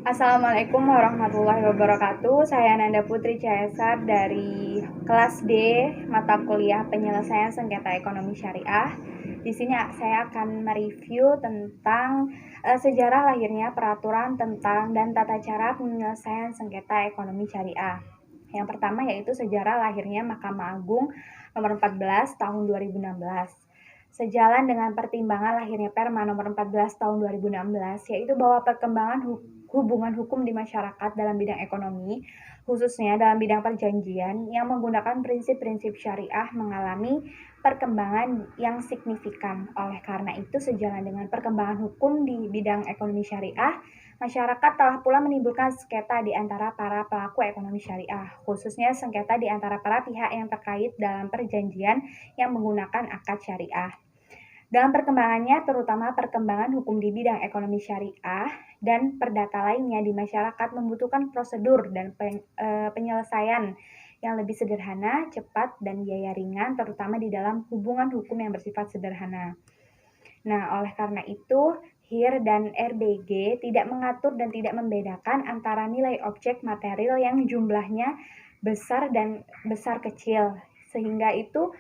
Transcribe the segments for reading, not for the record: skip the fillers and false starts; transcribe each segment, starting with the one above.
Assalamualaikum warahmatullahi wabarakatuh. Saya Nanda Putri Caesar dari kelas D mata kuliah penyelesaian sengketa ekonomi syariah. Di sini saya akan mereview tentang sejarah lahirnya peraturan tentang dan tata cara penyelesaian sengketa ekonomi syariah. Yang pertama yaitu sejarah lahirnya Mahkamah Agung nomor 14 tahun 2016. Sejalan dengan pertimbangan lahirnya Perma nomor 14 tahun 2016, yaitu bahwa perkembangan hubungan hukum di masyarakat dalam bidang ekonomi, khususnya dalam bidang perjanjian yang menggunakan prinsip-prinsip syariah mengalami perkembangan yang signifikan. Oleh karena itu, sejalan dengan perkembangan hukum di bidang ekonomi syariah, masyarakat telah pula menimbulkan sengketa di antara para pelaku ekonomi syariah, khususnya sengketa di antara para pihak yang terkait dalam perjanjian yang menggunakan akad syariah. Dalam perkembangannya, terutama perkembangan hukum di bidang ekonomi syariah dan perdata lainnya di masyarakat membutuhkan prosedur dan penyelesaian yang lebih sederhana, cepat, dan biaya ringan, terutama di dalam hubungan hukum yang bersifat sederhana. Nah, oleh karena itu, HIR dan RBG tidak mengatur dan tidak membedakan antara nilai objek material yang jumlahnya besar dan besar kecil, sehingga itu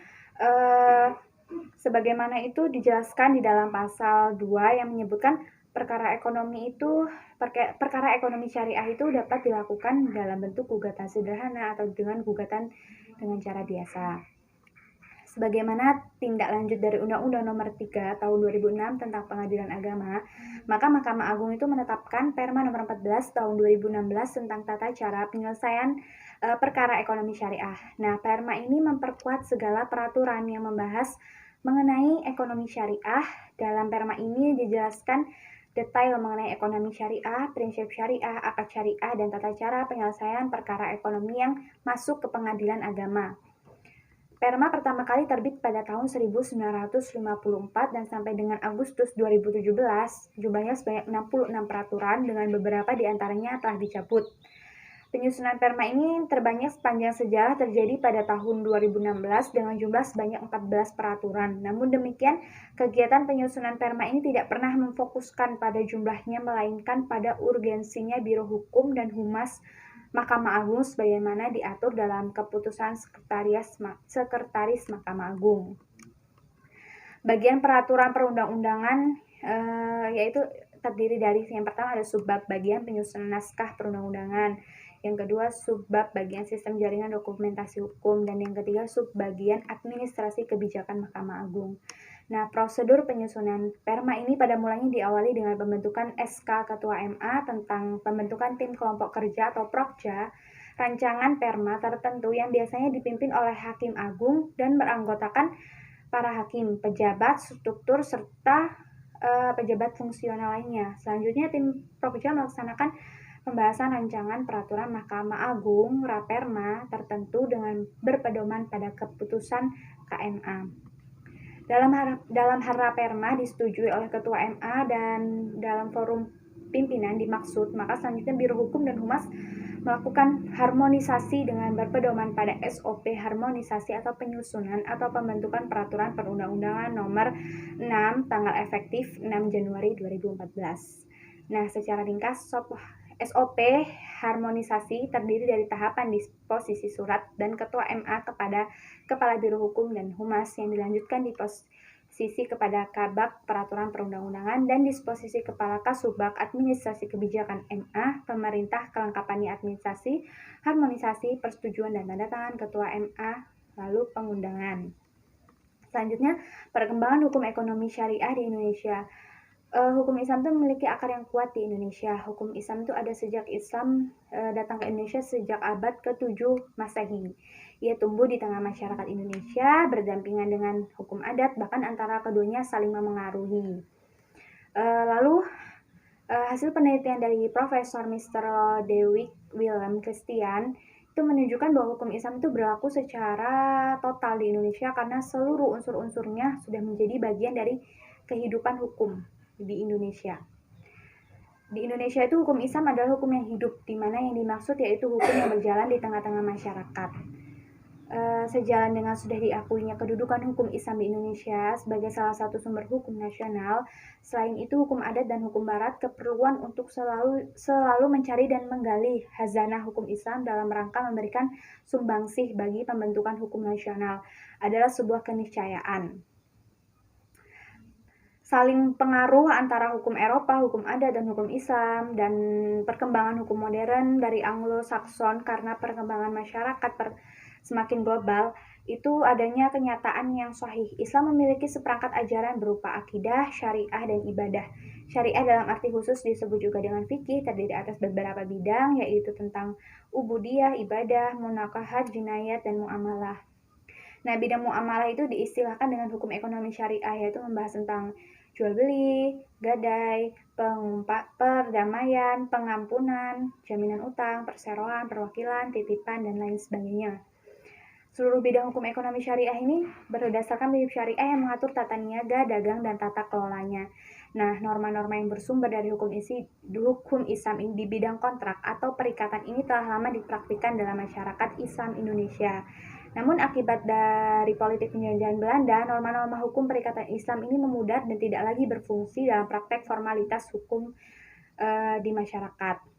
sebagaimana itu dijelaskan di dalam pasal 2 yang menyebutkan perkara ekonomi syariah itu dapat dilakukan dalam bentuk gugatan sederhana atau dengan gugatan dengan cara biasa. Sebagaimana tindak lanjut dari Undang-Undang Nomor 3 Tahun 2006 tentang Pengadilan Agama, maka Mahkamah Agung itu menetapkan Perma Nomor 14 Tahun 2016 tentang tata cara penyelesaian perkara ekonomi syariah. Nah, Perma ini memperkuat segala peraturan yang membahas mengenai ekonomi syariah. Dalam Perma ini dijelaskan detail mengenai ekonomi syariah, prinsip syariah, akad syariah, dan tata cara penyelesaian perkara ekonomi yang masuk ke pengadilan agama. Perma pertama kali terbit pada tahun 1954 dan sampai dengan Agustus 2017, jumlahnya sebanyak 66 peraturan dengan beberapa diantaranya telah dicabut. Penyusunan Perma ini terbanyak sepanjang sejarah terjadi pada tahun 2016 dengan jumlah sebanyak 14 peraturan. Namun demikian, kegiatan penyusunan Perma ini tidak pernah memfokuskan pada jumlahnya, melainkan pada urgensinya Biro Hukum dan Humas Mahkamah Agung sebagaimana diatur dalam keputusan Sekretaris Mahkamah Agung. Bagian peraturan perundang-undangan yaitu terdiri dari yang pertama ada subbab bagian penyusunan naskah perundang-undangan, yang kedua subbab bagian sistem jaringan dokumentasi hukum, dan yang ketiga subbagian administrasi kebijakan Mahkamah Agung. Nah, prosedur penyusunan Perma ini pada mulanya diawali dengan pembentukan SK Ketua MA tentang pembentukan tim kelompok kerja atau Prokja, rancangan Perma tertentu yang biasanya dipimpin oleh Hakim Agung dan beranggotakan para hakim, pejabat, struktur, serta pejabat fungsional lainnya. Selanjutnya, tim Prokja melaksanakan pembahasan rancangan peraturan Mahkamah Agung Raperma tertentu dengan berpedoman pada keputusan KMA. Dalam Raperma disetujui oleh Ketua MA dan dalam forum pimpinan dimaksud, maka selanjutnya Biro Hukum dan Humas melakukan harmonisasi dengan berpedoman pada SOP harmonisasi atau penyusunan atau pembentukan peraturan perundang-undangan nomor 6 tanggal efektif 6 Januari 2014. Nah, secara ringkas SOP harmonisasi terdiri dari tahapan disposisi surat dan Ketua MA kepada Kepala Biro Hukum dan Humas yang dilanjutkan disposisi kepada Kabak Peraturan Perundang-undangan dan disposisi Kepala Kasubag Administrasi Kebijakan MA, pemerintah kelengkapannya administrasi, harmonisasi, persetujuan dan tanda tangan Ketua MA, lalu pengundangan. Selanjutnya, perkembangan hukum ekonomi syariah di Indonesia. Hukum Islam itu memiliki akar yang kuat di Indonesia. Hukum Islam itu ada sejak Islam datang ke Indonesia sejak abad ke-7 Masehi. Ia tumbuh di tengah masyarakat Indonesia berdampingan dengan hukum adat, bahkan antara keduanya saling memengaruhi. Lalu hasil penelitian dari Profesor Mr. Dewick Willem Christian itu menunjukkan bahwa hukum Islam itu berlaku secara total di Indonesia karena seluruh unsur-unsurnya sudah menjadi bagian dari kehidupan hukum di Indonesia. Di Indonesia itu hukum Islam adalah hukum yang hidup, di mana yang dimaksud yaitu hukum yang berjalan di tengah-tengah masyarakat. Sejalan dengan sudah diakuinya kedudukan hukum Islam di Indonesia sebagai salah satu sumber hukum nasional, selain itu hukum adat dan hukum barat keperluan untuk selalu mencari dan menggali khazanah hukum Islam dalam rangka memberikan sumbangsih bagi pembentukan hukum nasional adalah sebuah keniscayaan. Saling pengaruh antara hukum Eropa, hukum adat, dan hukum Islam, dan perkembangan hukum modern dari Anglo-Saxon karena perkembangan masyarakat semakin global, itu adanya kenyataan yang sahih. Islam memiliki seperangkat ajaran berupa akidah, syariah, dan ibadah. Syariah dalam arti khusus disebut juga dengan fikih, terdiri atas beberapa bidang, yaitu tentang ubudiyah, ibadah, munakahat, jinayat, dan muamalah. Nah, bidang muamalah itu diistilahkan dengan hukum ekonomi syariah, yaitu membahas tentang jual beli, gadai, perdamaian, pengampunan, jaminan utang, perseroan, perwakilan, titipan, dan lain sebagainya. Seluruh bidang hukum ekonomi syariah ini berdasarkan prinsip syariah yang mengatur tata niaga, dagang, dan tata kelolanya. Nah, norma-norma yang bersumber dari hukum Islam ini di bidang kontrak atau perikatan ini telah lama dipraktikkan dalam masyarakat Islam Indonesia. Namun akibat dari politik penjajahan Belanda, norma-norma hukum perikatan Islam ini memudar dan tidak lagi berfungsi dalam praktek formalitas hukum di masyarakat.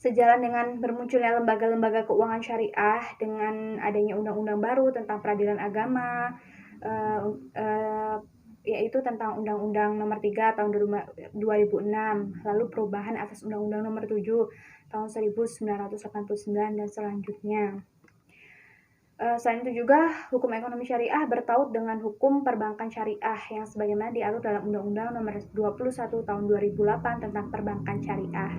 Sejalan dengan bermunculnya lembaga-lembaga keuangan syariah dengan adanya undang-undang baru tentang peradilan agama, yaitu tentang Undang-Undang Nomor 3 Tahun 2006, lalu perubahan atas Undang-Undang Nomor 7 Tahun 1989 dan selanjutnya. Selain itu juga hukum ekonomi syariah bertaut dengan hukum perbankan syariah yang sebagaimana diatur dalam Undang-Undang Nomor 21 Tahun 2008 tentang perbankan syariah.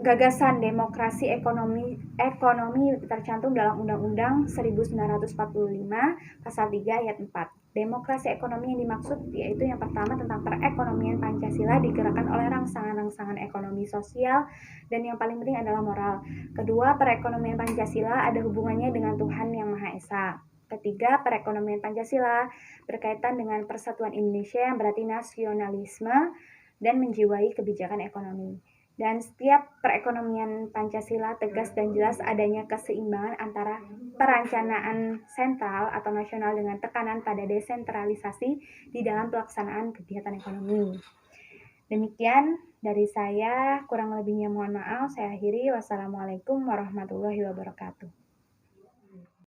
Gagasan demokrasi ekonomi tercantum dalam Undang-Undang 1945 Pasal 3 Ayat 4. Demokrasi ekonomi yang dimaksud yaitu yang pertama tentang perekonomian Pancasila digerakkan oleh rangsangan-rangsangan ekonomi sosial dan yang paling penting adalah moral. Kedua, perekonomian Pancasila ada hubungannya dengan Tuhan Yang Maha Esa. Ketiga, perekonomian Pancasila berkaitan dengan persatuan Indonesia yang berarti nasionalisme dan menjiwai kebijakan ekonomi. Dan setiap perekonomian Pancasila tegas dan jelas adanya keseimbangan antara perencanaan sentral atau nasional dengan tekanan pada desentralisasi di dalam pelaksanaan kegiatan ekonomi. Demikian dari saya, kurang lebihnya mohon maaf, saya akhiri. Wassalamualaikum warahmatullahi wabarakatuh.